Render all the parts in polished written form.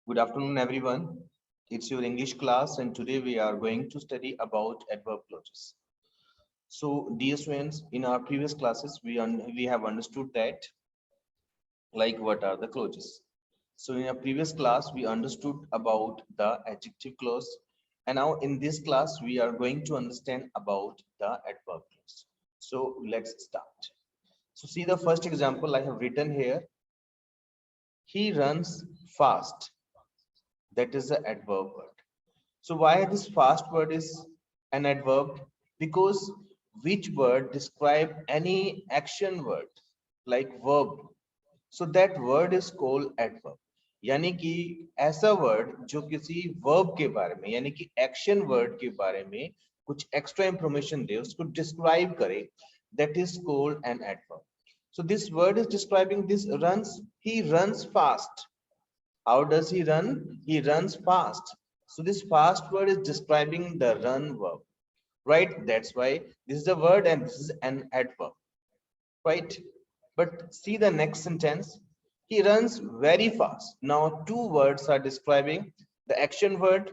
Good afternoon, everyone. It's your English class, and today we are going to study about adverb clauses. So, dear students, in our previous classes, we have understood that what are the clauses. So, in our previous class, we understood about the adjective clause, and now in this class, we are going to understand about the adverb clause. So, let's start. So, see the first example I have written here. He runs fast. That is the adverb word. So why this fast word is an adverb? Because which word describe any action word like verb. So that word is called adverb. यानी कि ऐसा word जो किसी verb के बारे में यानी कि एक्शन वर्ड के बारे में कुछ एक्स्ट्रा इंफॉर्मेशन दे उसको डिस्क्राइब करे that is called an adverb. So this word is describing this runs. He runs fast. How does he run? He runs fast. So this fast word is describing the run verb, right? That's why this is a word and this is an adverb, right? But see the next sentence. He runs very fast. Now two words are describing the action word.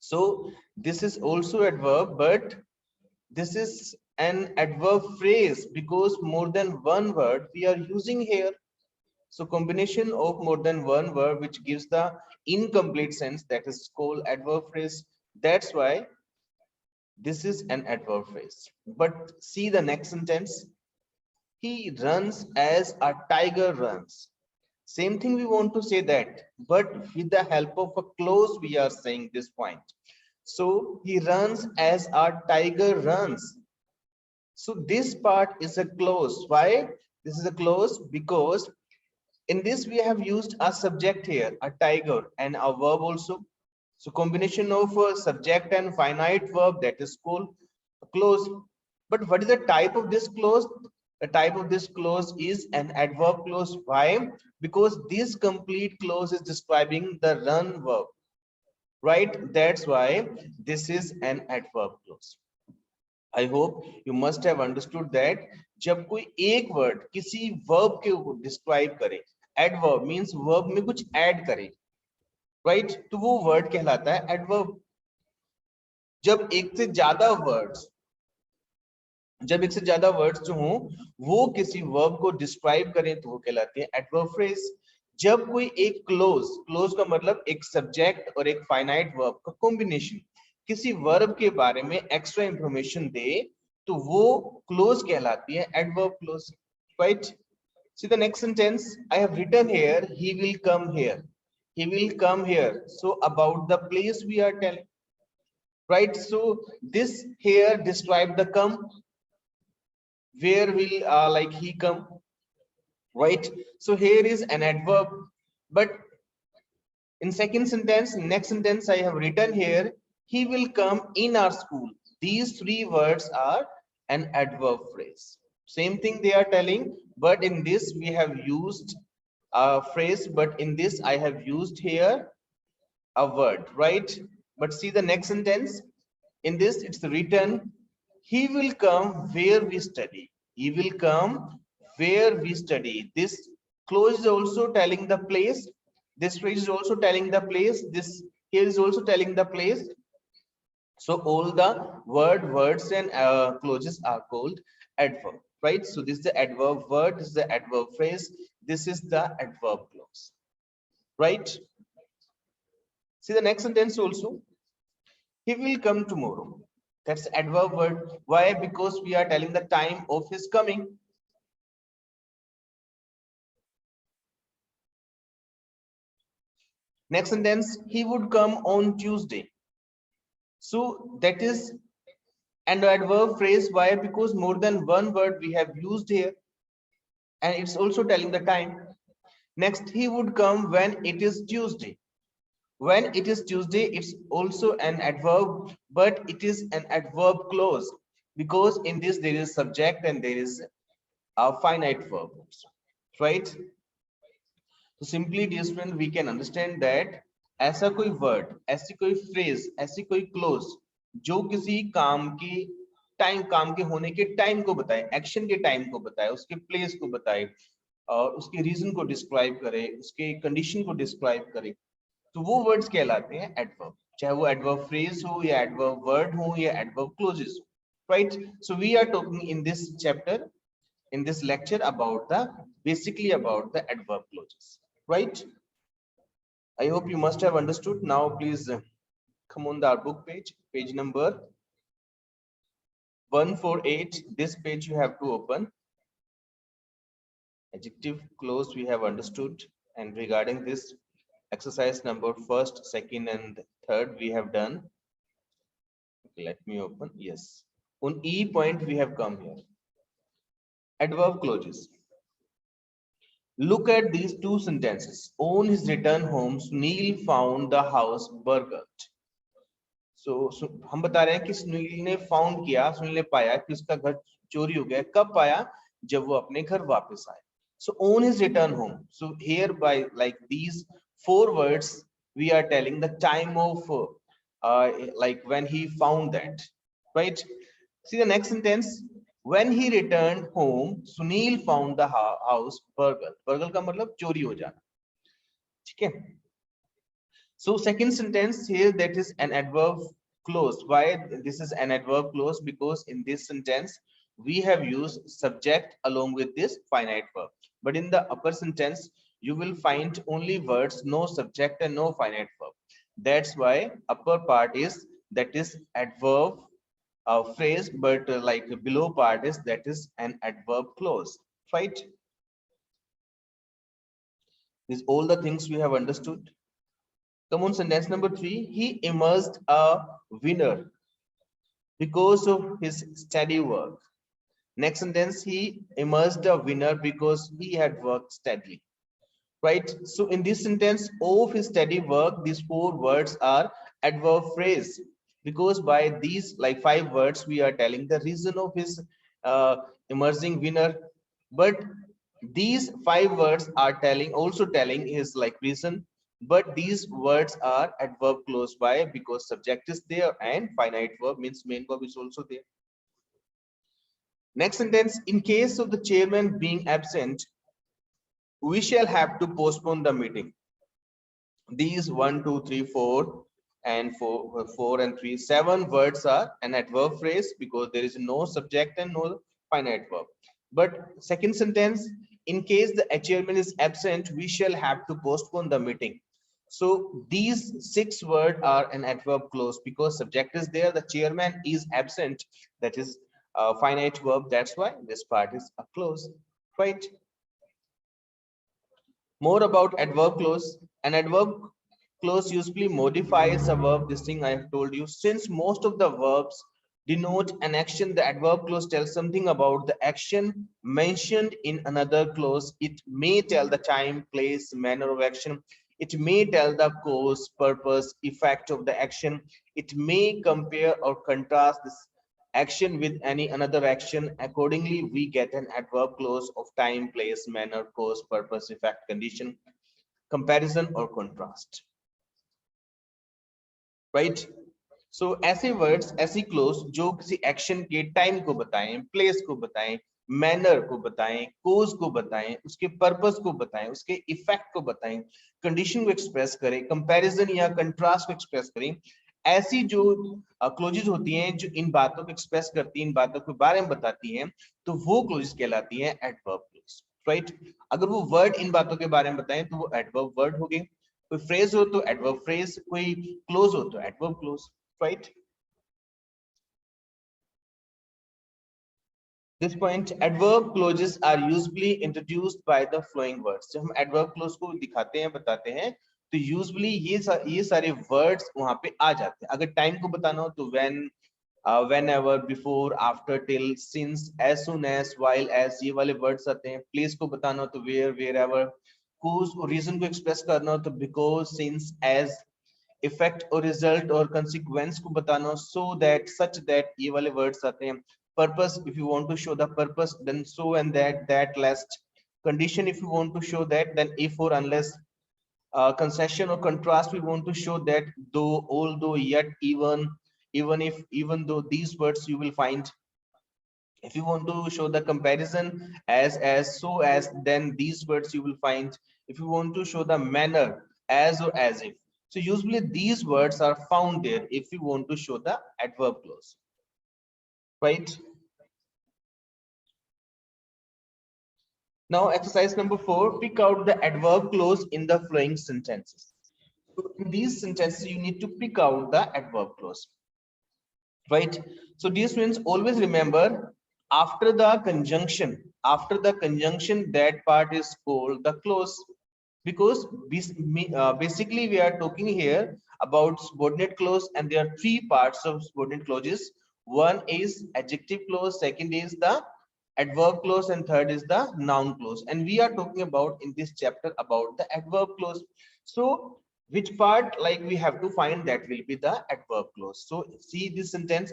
So this is also adverb, but this is an adverb phrase because more than one word we are using here. So combination of more than one word which gives the incomplete sense, that is called adverb phrase. That's why this is an adverb phrase. But see the next sentence. He runs as a tiger runs. Same thing we want to say that, but with the help of a clause we are saying this point. So he runs as a tiger runs. So this part is a clause. Why? This is a clause because in this we have used a subject here, a tiger, and a verb also. So combination of subject and finite verb, that is called a clause. But what is the type of this clause? The type of this clause is an adverb clause. Why? Because this complete clause is describing the run verb, right? That's why this is an adverb clause. I hope you must have understood that जब कोई एक word किसी verb के ऊपर describe करे, adverb means verb में कुछ add करे, right? तो वो word कहलाता है adverb. जब एक से ज्यादा words जब एक से ज्यादा वर्ड्स जो हों वो किसी वर्ब को डिस्क्राइब करें तो वो कहलाते हैं एडवर्ब फ्रेज. जब कोई एक क्लोज का मतलब एक सब्जेक्ट और एक फाइनाइट वर्ब का कॉम्बिनेशन किसी वर्ब के बारे में एक्स्ट्रा इंफॉर्मेशन दे तो वो क्लोज कहलाती है adverb clause, right? See the next sentence I have written here he will come here. He will come here. So about the place we are telling, right? So this here describe the come. Where will like he come, right? So here is an adverb, but in second sentence, next sentence I have written here, he will come in our school. These three words are an adverb phrase. Same thing they are telling, but in this we have used a phrase, but in this I have used here a word, right? But see the next sentence. In this it's written, he will come where we study. He will come where we study. This clause is also telling the place. This phrase is also telling the place. This here is also telling the place. So all the words and clauses are called adverb, right? So this is the adverb word. This is the adverb phrase. This is the adverb clause, right? See the next sentence also. He will come tomorrow. That's adverb word. Why? Because we are telling the time of his coming. Next sentence, he would come on Tuesday. So that is an adverb phrase. Why? Because more than one word we have used here. And it's also telling the time. Next, he would come when it is Tuesday. When it is Tuesday, it's also an adverb, but it is an adverb clause because in this there is subject and there is a finite verb, right? So simply, dear student, we can understand that ऐसा कोई word, ऐसी कोई phrase, ऐसी कोई clause जो किसी काम की काम के होने के टाइम को बताए, एक्शन के टाइम को बताए, उसके प्लेस को बताए, और उसके रीजन को डिस्क्राइब करे, उसके कंडीशन को डिस्क्राइब करे, तो वो वर्ड्स कहलाते हैं एडवर्ब, चाहे वो एडवर्ब फ्रेज हो या एडवर्ब वर्ड हो या एडवर्ब क्लोजेस हो, right. So we are talking in this chapter, in this lecture about the basically about the adverb clauses, right. I hope you must have understood. Now please come on the book page, page number 148. This page you have to open. Adjective clause we have understood, and regarding this exercise number first, second and third we have done. Okay, let me open. Yes, on E point we have come here. Adverb clauses. Look at these two sentences. On his return home, Sunil found the house burgled. So हम बता रहे हैं कि सुनील ने found किया, सुनील ने पाया कि उसका घर चोरी हो गया. कब पाया? जब वो अपने घर वापस आए. So on his return home. So here by like these four words, we are telling the time of like when he found that, right? See the next sentence. When he returned home, Sunil found the house burgled. Burgled का मतलब चोरी हो जाना. ठीक है. So second sentence here, that is an adverb clause. Why this is an adverb clause? Because in this sentence we have used subject along with this finite verb. But in the upper sentence you will find only words, no subject and no finite verb. That's why upper part is that is adverb phrase, but like below part is that is an adverb clause, right? These all the things we have understood. Come on, sentence number 3. He emerged a winner because of his steady work. Next sentence, he emerged a winner because he had worked steadily. Right? So in this sentence, of his steady work, these four words are adverb phrase, because by these like 5 words we are telling the reason of his emerging winner. But these 5 words are telling also telling his like reason, but these words are adverb clause. By because subject is there and finite verb means main verb is also there. Next sentence, in case of the chairman being absent, we shall have to postpone the meeting. These 1 2 3 4 and 4 and 3 7 words are an adverb phrase because there is no subject and no finite verb. But second sentence, in case the chairman is absent, we shall have to postpone the meeting. So these 6 words are an adverb clause because subject is there, the chairman is absent, that is a finite verb. That's why this part is a clause, right? More about adverb clause. An adverb clause usually modifies a verb. This thing I have told you. Since most of the verbs denote an action, the adverb clause tells something about the action mentioned in another clause. It may tell the time, place, manner of action. It may tell the cause, purpose, effect of the action. It may compare or contrast this action with any another action. Accordingly, we get an adverb clause of time, place, manner, cause, purpose, effect, condition, comparison or contrast, right? So ऐसे words, ऐसी clause जो किसी action के time को बताएं, place को बताएं, manner को बताएं, cause को बताएं, उसके purpose को बताएं, उसके effect को बताएं, condition को express करें, comparison या contrast को express करें, ऐसी जो क्लोजेस होती हैं जो इन बातों को एक्सप्रेस करती हैं, इन बातों के बारे में बताती हैं, तो वो क्लोजेस कहलाती हैं एडवर्ब क्लोज, राइट. अगर वो वर्ड इन बातों के बारे में बताएं तो वो एडवर्ब वर्ड हो गए, कोई फ्रेज हो तो एडवर्ब फ्रेज, कोई क्लोज हो तो adverb clause, right. This point, adverb clauses are usually introduced by the flowing words. जब हम adverb clause को दिखाते हैं, बताते हैं, तो usually ये सारे words वहां पे आ जाते हैं. अगर time को बताना हो तो when, whenever, before, after, till, since, as soon as, while as, ये वाले words आते हैं. Place को बताना हो तो where, wherever. Cause और reason को express करना हो तो because, since, as. Effect और result और consequence को बताना हो so that, such that, ये वाले words आते हैं. Purpose, if you want to show the purpose, then so and that last. Condition, if you want to show that, then if or unless. Concession or contrast, we want to show that, though, although, yet, even if, even though. These words you will find. If you want to show the comparison as, so as, then these words you will find. If you want to show the manner, as or as if, so usually these words are found there if you want to show the adverb clause, right? Now exercise number 4, pick out the adverb clause in the following sentences. So in these sentences you need to pick out the adverb clause, right? So dear students, always remember, after the conjunction, that part is called the clause, because basically we are talking here about subordinate clause, and there are three parts of subordinate clauses. One is adjective clause, second is the adverb clause, and third is the noun clause, and we are talking about in this chapter about the adverb clause. So which part, like, we have to find, that will be the adverb clause. So see this sentence: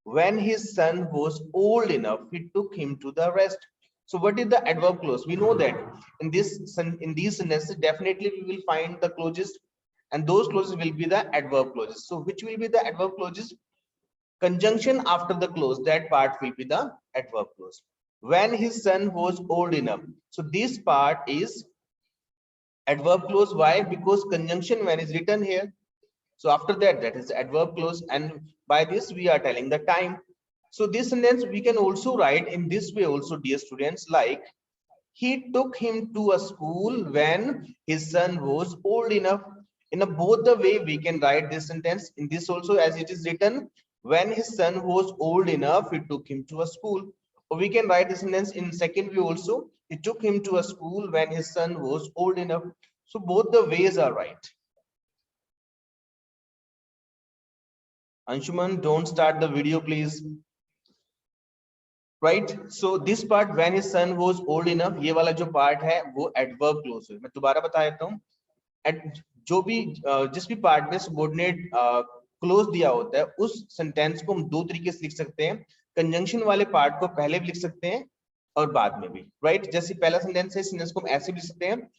when his son was old enough, he took him to the rest. So what is the adverb clause? We know that in these sentences definitely we will find the clauses, and those clauses will be the adverb clauses. So which will be the adverb clauses? Conjunction after the clause, that part will be the adverb clause. When his son was old enough, so this part is adverb clause. Why? Because conjunction when is written here, so after that, that is adverb clause, and by this we are telling the time. So this sentence we can also write in this way also, dear students, like, he took him to a school when his son was old enough. In a both the way we can write this sentence. In this also, as it is written, when his son was old enough, he took him to a school. Or we can write this sentence in second way also, he took him to a school when his son was old enough. So both the ways are right. Anshuman, don't start the video, please. Right? So this part, when his son was old enough, ये वाला जो part है वो adverb clause है. मैं दोबारा बता देता हूँ. जो भी जिस भी पार्ट में सबऑर्डिनेट क्लोज दिया होता है, उस सेंटेंस को हम दो तरीके से लिख सकते हैं. कंजंक्शन वाले पार्ट को पहले भी लिख सकते हैं और बाद में भी, राइट? जैसे पहला सेंटेंस है, इस सेंटेंस को हम ऐसे भी लिख सकते हैं,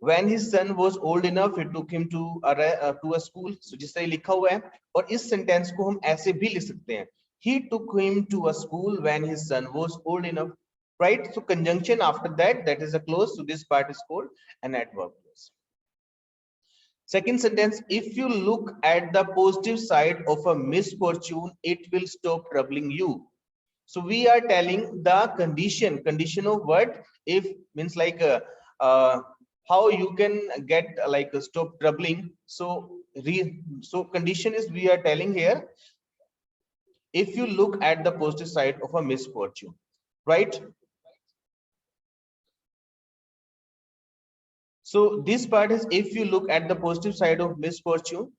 when his son was old enough he took him to a school. So जिस तरह लिखा हुआ है, और इस सेंटेंस को हम ऐसे भी लिख सकते हैं, he took him to a school when his son was old enough, right? So conjunction after that, that is a clause. So this part is called an adverb clause. Second sentence, if you look at the positive side of a misfortune, it will stop troubling you. So we are telling the condition of what? If means like how you can get like stop troubling. So so condition is, we are telling here, if you look at the positive side of a misfortune, right? So this part is, if you look at the positive side of misfortune,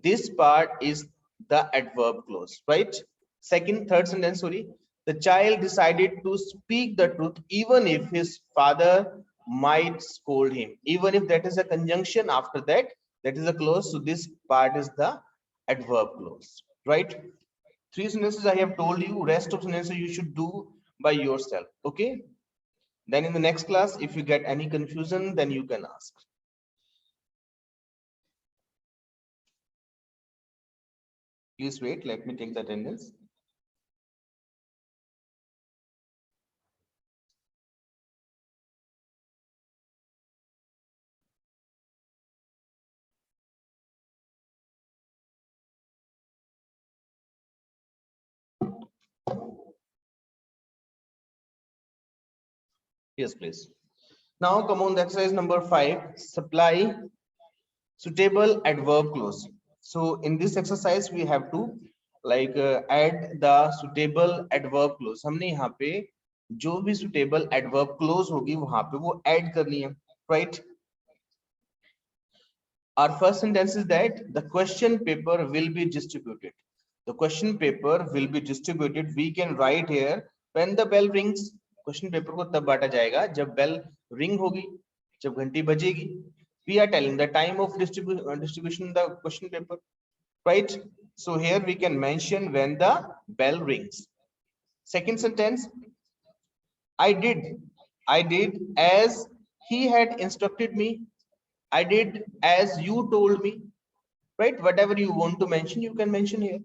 this part is the adverb clause, right? Third sentence, sorry. The child decided to speak the truth even if his father might scold him. Even if that is a conjunction after that, that is a clause. So this part is the adverb clause, right? 3 sentences I have told you, rest of sentences you should do by yourself, okay? Then in the next class, if you get any confusion, then you can ask. Please wait, let me take the attendance. Yes, please. Now come on the exercise number 5, supply suitable adverb clause. So in this exercise we have to like add the suitable adverb clause. हमने यहाँ पे जो भी suitable adverb clause होगी वहां पे वो add करनी है, right? Our first sentence is that the question paper will be distributed. The question paper will be distributed. We can write here, when the bell rings. Question paper को तब बांटा जाएगा जब bell ring होगी, जब घंटी बजेगी. We are telling the time of distribution the question paper, right? So here we can mention when the bell rings. Second sentence, I did as he had instructed me. I did as you told me, right? Whatever you want to mention, you can mention here,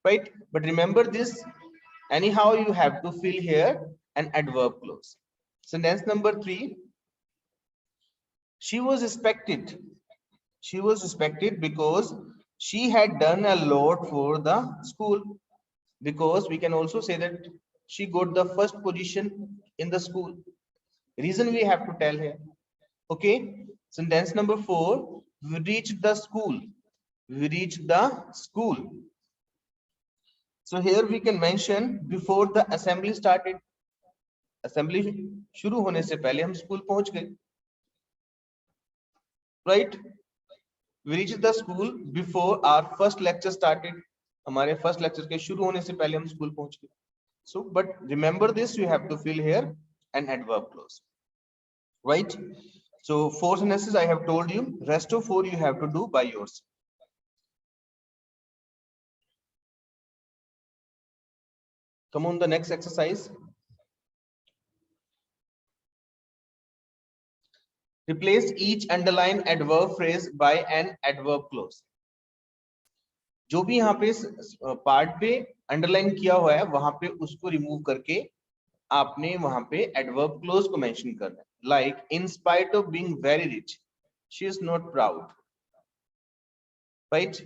right? But remember this, Anyhow, you have to fill here an adverb clause. Sentence number 3. She was respected. She was respected because she had done a lot for the school. Because we can also say that she got the first position in the school. Reason we have to tell here. Okay. Sentence number 4. We reached the school. We reached the school. So here we can mention before the assembly started. Assembly शुरू होने से पहले हम school पहुंच गए. Right? We reached the school before our first lecture started. हमारे first lecture के शुरू होने से पहले हम स्कूल पहुंच गए. So, but remember this, you have to fill here an adverb clause. Right? So 4 sentences I have told you. Rest of 4 you have to do by yourself. Come on, the next exercise. Replace each underlined adverb phrase by an adverb clause. जो भी यहाँ पे part पे underline किया हुआ है वहां पे उसको रिमूव करके आपने वहां पे एडवर्ब क्लोज को मेंशन करना है. Like in spite of being very rich she is not proud. Right?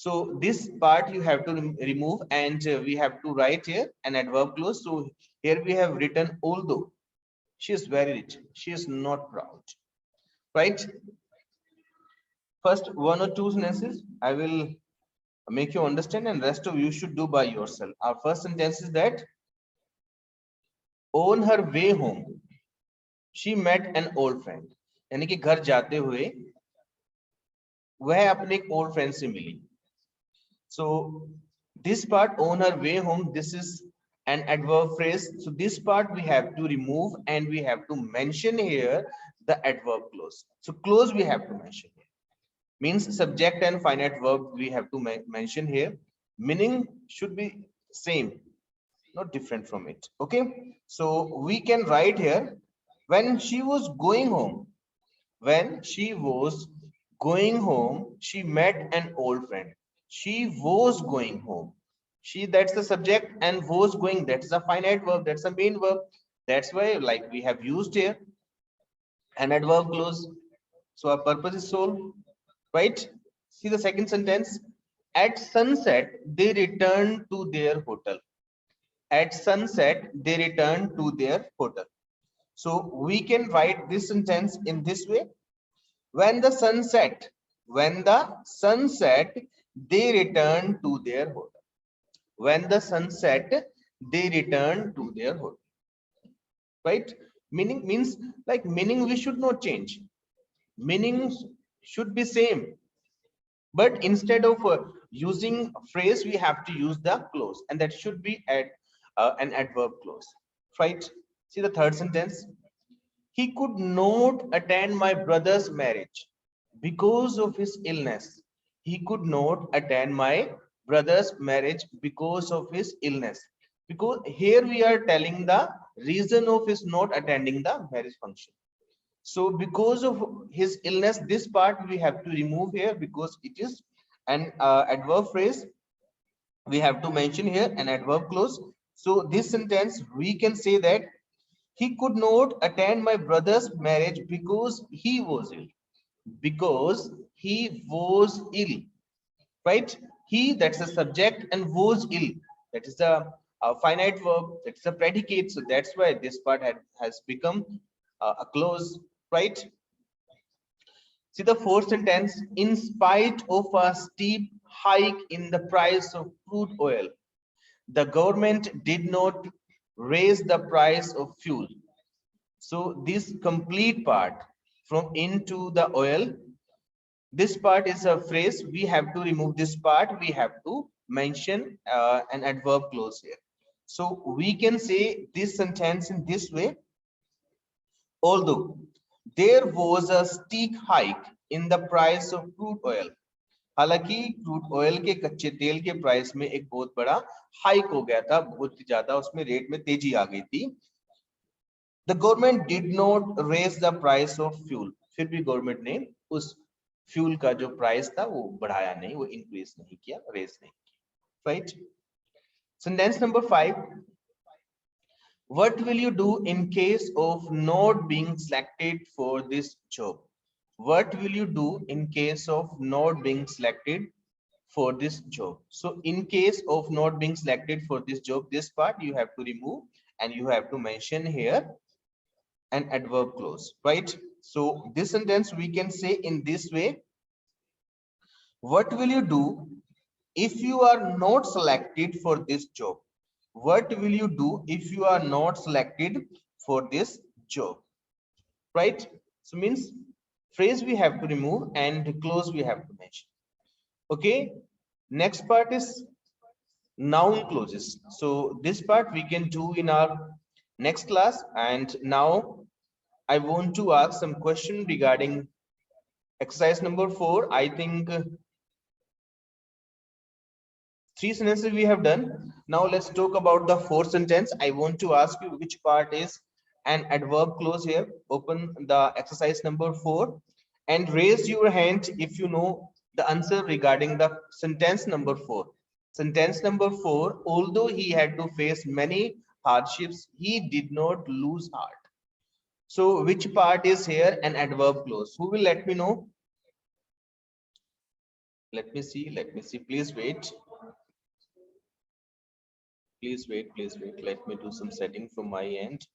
So this part you have to remove, and we have to write here an adverb clause. So here we have written although she is very rich, she is not proud. Right? First 1 or 2 sentences I will make you understand, and rest of you should do by yourself. Our first sentence is that on her way home she met an old friend. यानी कि घर जाते हुए वह अपने एक old friend से मिली. So this part, on her way home, this is an adverb phrase. So this part we have to remove, and we have to mention here the adverb clause. So clause we have to mention here. Means subject and finite verb we have to mention here. Meaning should be same, not different from it. Okay. So we can write here, when she was going home. When she was going home, she met an old friend. She was going home. She, that's the subject, and was going, that's the finite verb, that's the main verb. That's why like we have used here an adverb clause. So our purpose is solved. Right? See the second sentence. At sunset they returned to their hotel. At sunset they returned to their hotel. So we can write this sentence in this way. When the sun set, when the sun set, they return to their hotel. When the sun set, they return to their hotel. Right? Meaning means like meaning we should not change. Meanings should be same. But instead of using phrase, we have to use the clause, and that should be an adverb clause. Right? See the third sentence. He could not attend my brother's marriage because of his illness. He could not attend my brother's marriage because of his illness. Because here we are telling the reason of his not attending the marriage function. So because of his illness, this part we have to remove here because it is an adverb phrase. We have to mention here an adverb clause. So this sentence we can say that he could not attend my brother's marriage because he was ill. Because he was ill. Right? He, that's the subject, and was ill, that is the finite verb, that's the predicate. So that's why this part has become a clause. Right? See the fourth sentence. In spite of a steep hike in the price of crude oil, the government did not raise the price of fuel. So this complete part from into the oil, this part is a phrase. We have to remove this part. We have to mention an adverb clause here. So we can say this sentence in this way. Although there was a steep hike in the price of crude oil, हालांकि crude oil के कच्चे तेल के price में एक बहुत बड़ा hike हो गया था, बहुत ज्यादा उसमें रेट में तेजी आ गई थी. The government did not raise the price of fuel. फिर भी गवर्नमेंट ने उस फ्यूल का जो प्राइस था वो बढ़ाया नहीं, वो इंक्रीज नहीं किया, रेज नहीं किया. Right? Sentence number 5. What will you do in case of not being selected for this job? What will you do in case of not being selected for this job? So in case of not being selected for this job, this part you have to remove and you have to mention here an adverb clause, right? So this sentence we can say in this way. What will you do if you are not selected for this job? What will you do if you are not selected for this job? Right? So means phrase we have to remove and clause we have to mention. Okay. Next part is noun clauses. So this part we can do in our next class. And now I want to ask some question regarding exercise number 4. I think 3 sentences we have done. Now let's talk about the 4th sentence. I want to ask you which part is an adverb clause here. Open the exercise number 4 and raise your hand if you know the answer regarding the sentence number 4. Sentence number 4, although he had to face many hardships, he did not lose heart. So which part is here an adverb clause? Who will let me know? Let me see. Please wait. Please wait. Let me do some setting from my end.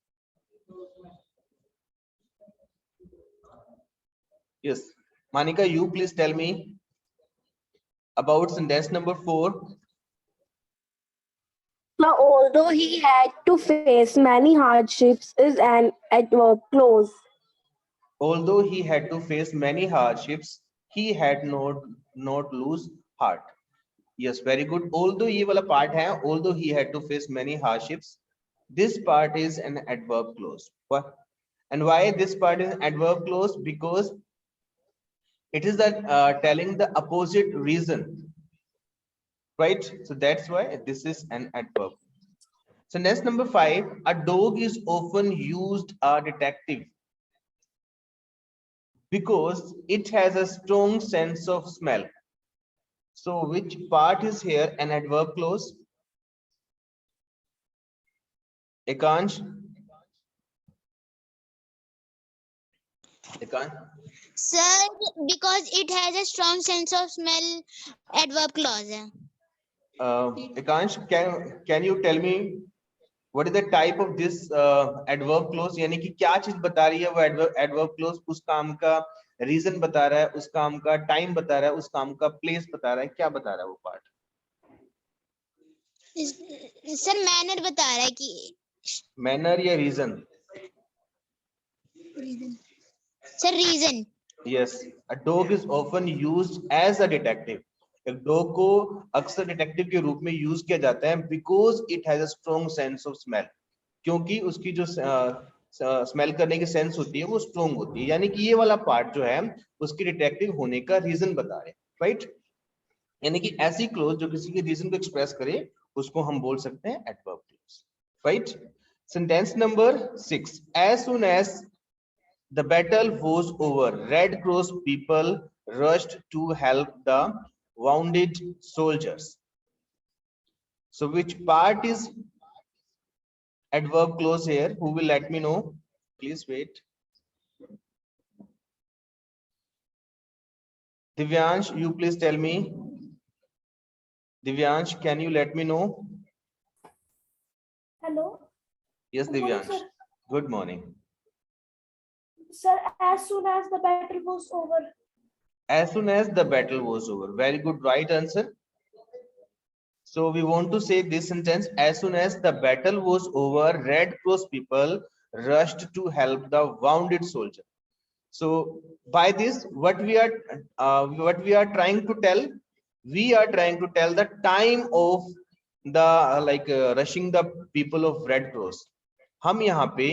Yes, Manika, you please tell me about sentence number 4. Now, although he had to face many hardships, is an adverb clause. Although he had to face many hardships, he had not lose heart. Yes, very good. Although ये वाला part है, although he had to face many hardships, this part is an adverb clause. What? And why this part is an adverb clause? Because it is that telling the opposite reason, right? So that's why this is an adverb. So next number 5, a dog is often used a detective because it has a strong sense of smell. So which part is here an adverb clause? Ekansh? Ekansh? Sir, because it has a strong sense of smell, adverb clause है. Ekansh, can you tell me what is the type of this adverb clause? यानी कि क्या चीज बता रही है वो adverb clause? उस काम का reason बता रहा है, उस काम का time बता रहा है, उस काम का place बता रहा है, क्या बता रहा है वो part? सर मैनर बता रहा है कि Manner या reason? Sir reason. Yes, a dog is often used as a detective. एक डॉग को अक्सर डिटेक्टिव के रूप में यूज किया जाता है because it has a strong sense of smell, क्योंकि उसकी जो स्मेल करने की सेंस होती है वो स्ट्रॉन्ग होती है. यानी कि ये वाला पार्ट जो है उसकी डिटेक्टिव होने का रीजन बता रहे हैं, राइट? यानी कि ऐसी क्लोज जो किसी के रीजन को एक्सप्रेस करे उसको हम बोल सकते हैं adverb clause, right? Sentence number 6, as soon as the battle was over, Red Cross people rushed to help the wounded soldiers. So which part is adverb clause here? Who will let me know? Please wait. Divyansh, you please tell me. Divyansh, can you let me know? Hello. Yes, Good morning, Divyansh. sir. Good morning. Sir, as soon as the battle was over. As soon as the battle was over. Very good, right answer. So we want to say this sentence: as soon as the battle was over, Red Cross people rushed to help the wounded soldier. So by this, what we are trying to tell, we are trying to tell the time of the rushing the people of Red Cross. हम यहाँ पे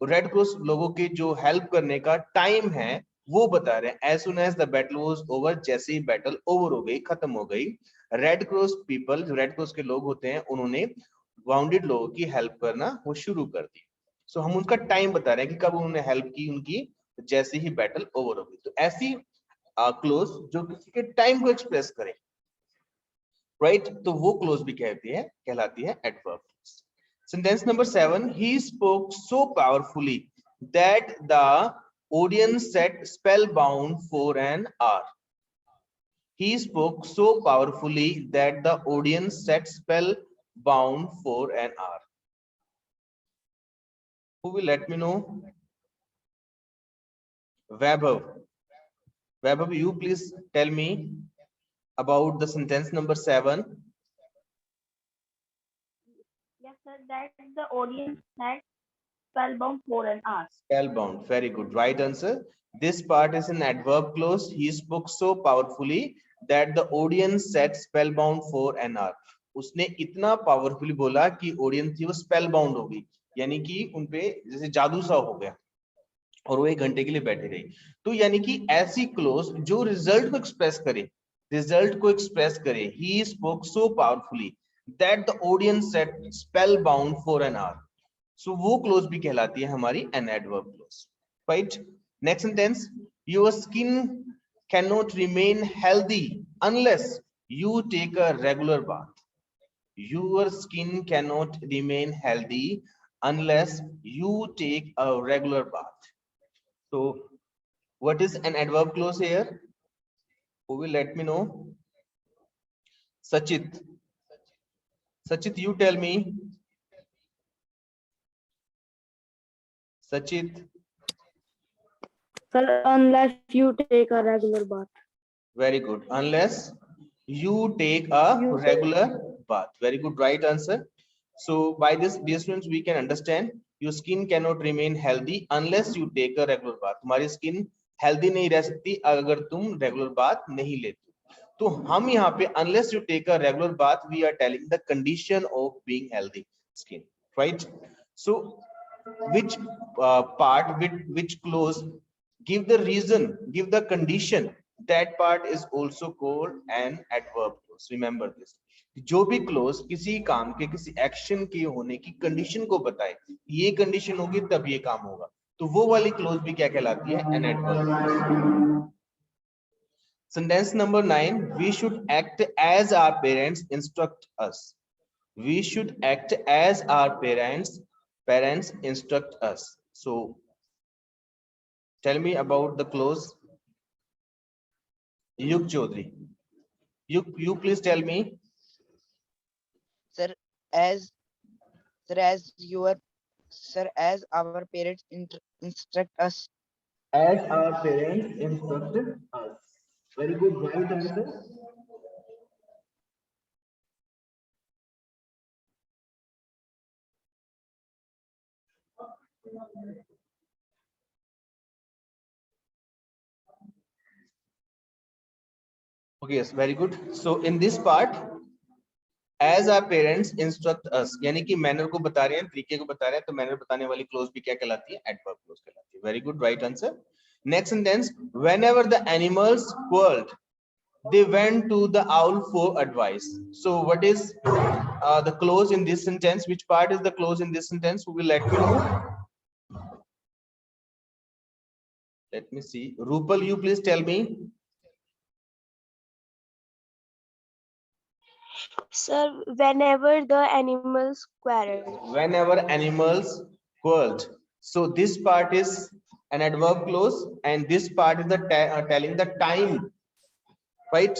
red cross लोगों के जो help करने का time है वो बता रहे हैं. As soon as the battle was over, जैसे ही बैटल ओवर हो गई, खत्म हो गई, रेड क्रॉस पीपल, जो रेड क्रॉस के लोग होते हैं, उन्होंने वाउंडेड लोगों की हेल्प करना वो शुरू कर दी. सो हम उनका टाइम बता रहे हैं कि कब उन्होंने हेल्प की उनकी, जैसे ही बैटल ओवर हो गई. तो ऐसी क्लोज जो किसी के टाइम को एक्सप्रेस करे. राइट तो वो क्लोज भी कहलाती है adverb close. Sentence number 7, he spoke so powerfully that the audience sat spellbound for an hour. He spoke so powerfully that the audience sat spellbound for an hour. Who will let me know? Vaibhav. Vaibhav, you please tell me about the sentence number 7. Yes, sir. That the audience had spellbound for an hour. Spellbound. Very good. Right answer. This part is an adverb clause. He spoke so powerfully that the audience sat spellbound for an hour. उसने इतना powerfully बोला कि audience थी वो स्पेलबाउंड हो गई, यानी कि उनपे जैसे जादू सा हो गया और वो 1 घंटे के लिए बैठे रहे. तो यानी कि ऐसी क्लोज जो रिजल्ट को एक्सप्रेस करे, रिजल्ट को एक्सप्रेस करे. He spoke so powerfully that the audience sat spellbound for an hour. So वो क्लोज भी कहलाती है हमारी an adverb clause. Right. Next sentence, your skin cannot remain healthy unless you take a regular bath. Your skin cannot remain healthy unless you take a regular bath. So what is an adverb clause here? Who will let me know? Sachit. Sachit, you tell me. Sachit. Sir, unless you take a regular bath. Very good. Unless you take a regular bath. Very good. Right answer. So by this, dear students, we can understand your skin cannot remain healthy unless you take a regular bath. तुम्हारी skin healthy नहीं रह सकती अगर तुम regular bath नहीं लेते. तो हम यहाँ पे unless you take a regular bath, we are telling the condition of being healthy skin, right? So which part, which clause give the reason, give the condition, that part is also called an adverb clause. Remember this. जो भी close किसी काम के, किसी action के होने की condition को बताए, ये कंडीशन होगी तब ये काम होगा, तो वो वाली क्लोज भी क्या कहलाती है? An adverb. Sentence number 9, we should act as our parents instruct us. We should act as our parents instruct us. So tell me about the clause. Yug Chaudhary, you please tell me. Sir, as as your sir, as our parents instruct us. As our parents instructed us. Very good. Right answer. Okay, yes, very good. So in this part, as our parents instruct us, यानी कि manner को बता रहे हैं, तरीके को बता रहे हैं, तो मैनर बताने वाली क्लोज भी क्या कहलाती है? एडवर्ब क्लोज कहलाती है. Very good. Right answer. Next sentence, whenever the animals quarreled, they went to the owl for advice. So what is the clause in this sentence? Which part is the clause in this sentence? Who will let me know? Let me see. Rupal, you please tell me. Sir, whenever the animals quarreled. Whenever animals quarreled. So this part is an adverb clause, and this part is the telling the time, right?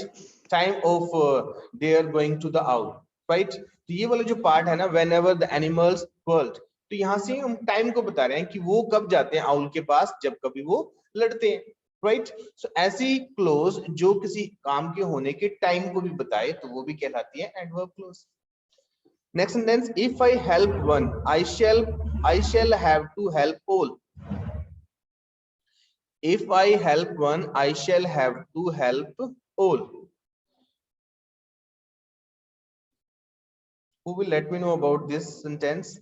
Time of they are going to the owl, right? तो ये वाला जो part है ना, whenever the animals quarreled, तो यहाँ से हम टाइम को बता रहे हैं कि वो कब जाते हैं आउल के पास, जब कभी वो लड़ते हैं, राइट? सो ऐसी क्लोज जो किसी काम के होने के टाइम को भी बताए, तो वो भी कहलाती है adverb close. Next sentence, if I help one, I shall have to help all. If I help one, I shall have to help all. Who will let me know about this sentence?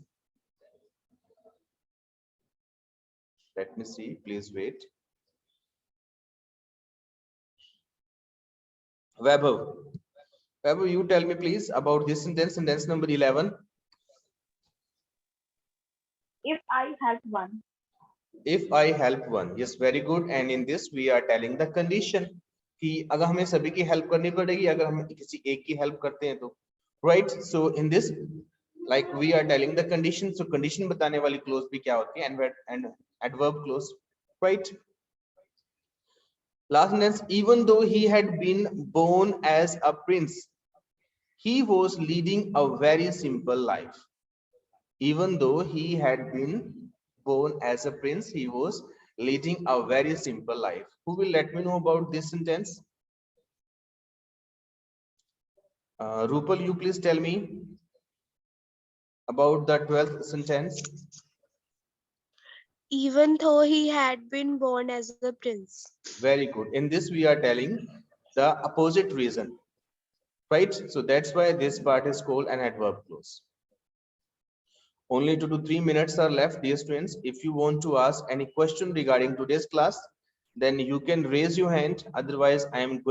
Let me see, please wait. Vaibhav. Vaibhav, you tell me please about this sentence, sentence number 11. If I help one. If I help one. Yes, very good. And in this we are telling the condition. कि अगर हमें सभी की help करनी पड़ेगी, अगर हम किसी एक की हेल्प करते हैं तो, right. So in this like we are telling the condition, so condition बताने वाली clause भी क्या होती है, and adverb clause, right. Last sentence, even though he had been born as a prince, he was leading a very simple life. Even though he had been born as a prince, he was leading a very simple life. Who will let me know about this sentence? Rupal, you please tell me about the 12th sentence. Even though he had been born as a prince. Very good. In this we are telling the opposite reason, right? So that's why this part is called an adverb clause. Only 2 to 3 minutes are left, dear students. If you want to ask any question regarding today's class, then you can raise your hand. Otherwise, I am going